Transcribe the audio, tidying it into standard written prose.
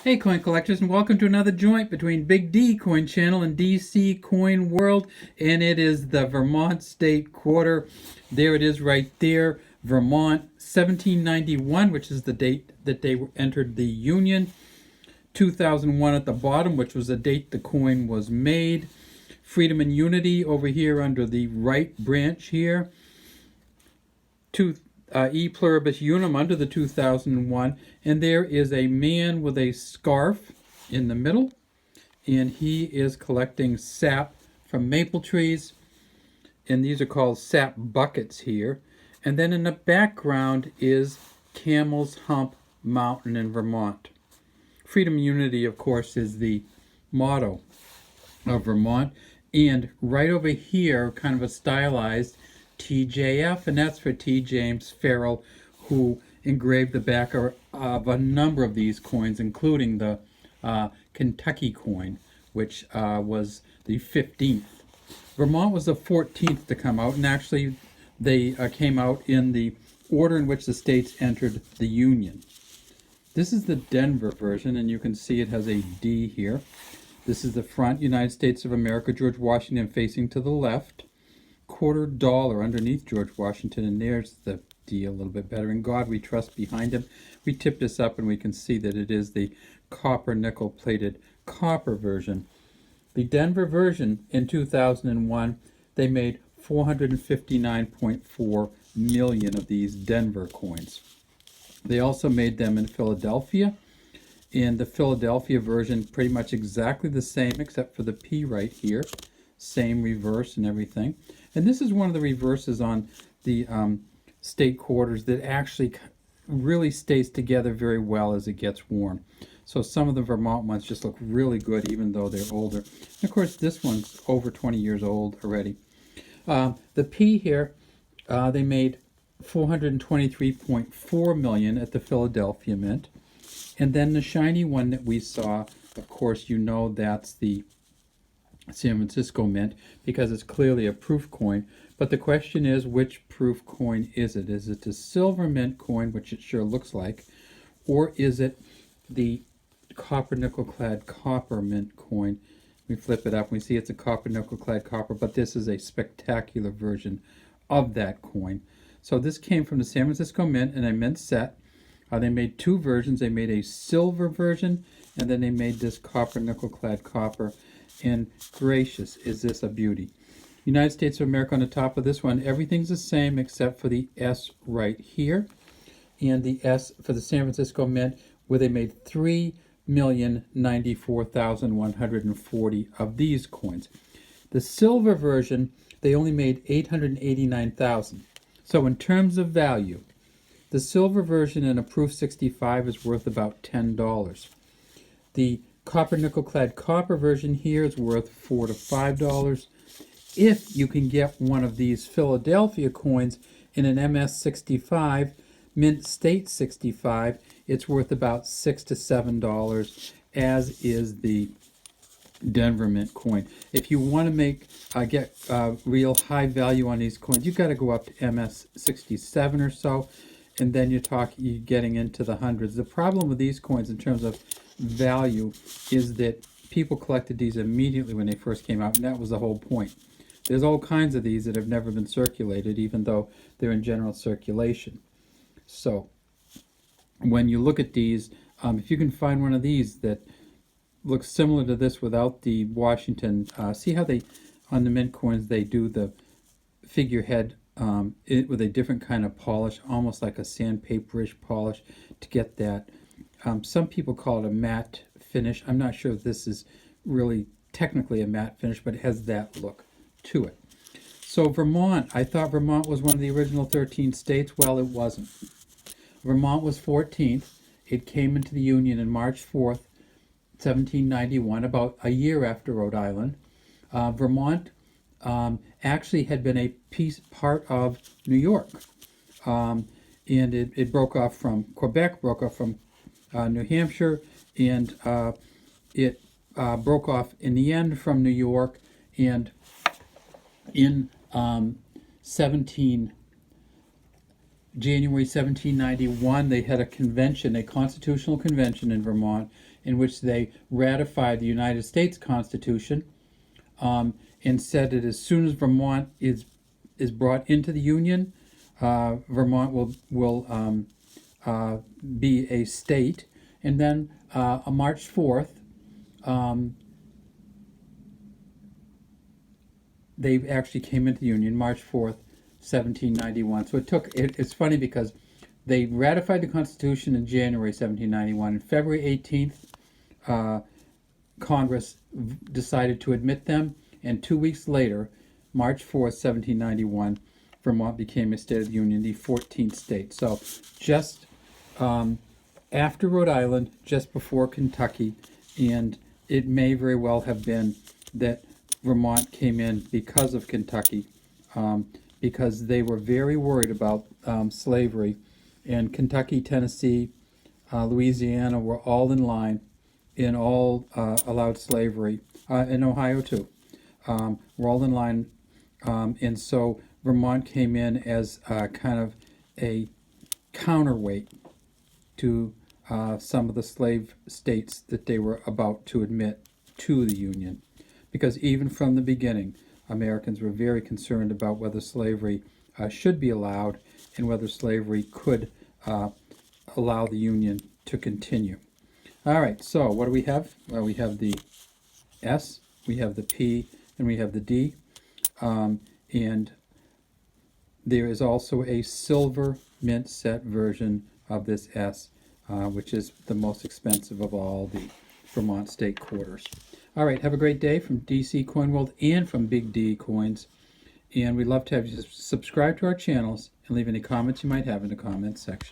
Hey coin collectors, and welcome to another joint between Big D Coin Channel and DC Coin World, and it is the Vermont State Quarter. There it is right there, Vermont 1791, which is the date that they entered the Union. 2001 at the bottom, which was the date the coin was made. Freedom and Unity over here under the right branch here. E pluribus unum under the 2001, and there is a man with a scarf in the middle, and he is collecting sap from maple trees, and these are called sap buckets here. And then in the background is Camels Hump Mountain in Vermont. Freedom and Unity, of course, is the motto of Vermont, and right over here, kind of a stylized TJF, and that's for T. James Farrell, who engraved the back of a number of these coins, including the Kentucky coin, which was the 15th. Vermont was the 14th to come out, and actually they came out in the order in which the states entered the Union. This is the Denver version, and you can see it has a D here. This is the front, United States of America, George Washington facing to the left. $quarter underneath George Washington, and there's the D a little bit better. In God we trust behind him. We tip this up and we can see that it is the copper nickel plated copper version. The Denver version in 2001, they made 459.4 million of these Denver coins. They also made them in Philadelphia, and the Philadelphia version pretty much exactly the same except for the P right here. Same reverse and everything. And this is one of the reverses on the state quarters that actually really stays together very well as it gets worn. So some of the Vermont ones just look really good even though they're older. And of course this one's over 20 years old already. The P here, they made 423.4 million at the Philadelphia Mint. And then the shiny one that we saw, of course you know that's the San Francisco Mint, because it's clearly a proof coin. But the question is, which proof coin is it? Is it the silver mint coin, which it sure looks like, or is it the copper nickel clad copper mint coin? We flip it up and we see it's a copper nickel clad copper, but this is a spectacular version of that coin. So this came from the San Francisco Mint in a mint set. They made two versions. They made a silver version, and then they made this copper nickel clad copper. And gracious, is this a beauty. United States of America on the top of this one, everything's the same except for the S right here, and the S for the San Francisco Mint, where they made 3,094,140 of these coins. The silver version, they only made 889,000. So in terms of value, the silver version in a proof 65 is worth about $10. The copper nickel clad copper version here is worth $4 to $5. If you can get one of these Philadelphia coins in an MS 65, Mint State 65, it's worth about $6 to $7, as is the Denver Mint coin. If you want to get real high value on these coins, you've got to go up to MS 67 or so, and then you're getting into the hundreds. The problem with these coins in terms of value is that people collected these immediately when they first came out, and that was the whole point. There's all kinds of these that have never been circulated, even though they're in general circulation. So when you look at these, if you can find one of these that looks similar to this without the Washington, see how they, on the mint coins, they do the figurehead with a different kind of polish, almost like a sandpaperish polish, to get that. Some people call it a matte finish. I'm not sure if this is really technically a matte finish, but it has that look to it. So Vermont, I thought Vermont was one of the original 13 states. Well, it wasn't. Vermont was 14th. It came into the Union on March 4th, 1791, about a year after Rhode Island. Vermont actually had been part of New York. And it broke off from Quebec, broke off from New Hampshire, and it broke off in the end from New York. And in 17 January 1791, they had a convention, a constitutional convention in Vermont, in which they ratified the United States Constitution, and said that as soon as Vermont is brought into the Union, Vermont will be a state. And then on March 4th, they actually came into the Union, March 4th, 1791. So it's funny because they ratified the Constitution in January 1791. And February 18th, Congress decided to admit them. And 2 weeks later, March 4th, 1791, Vermont became a state of the Union, the 14th state. So just after Rhode Island, just before Kentucky, and it may very well have been that Vermont came in because of Kentucky, because they were very worried about slavery. And Kentucky, Tennessee, Louisiana were all in line and all allowed slavery, and Ohio too. Were all in line, and so Vermont came in as kind of a counterweight to some of the slave states that they were about to admit to the Union. Because even from the beginning, Americans were very concerned about whether slavery should be allowed and whether slavery could allow the Union to continue. All right, so what do we have? Well, we have the S, we have the P, and we have the D. And there is also a silver mint set version of this S, which is the most expensive of all the Vermont state quarters. All right, have a great day from DC Coin World and from Big D Coins. And we'd love to have you subscribe to our channels and leave any comments you might have in the comments section.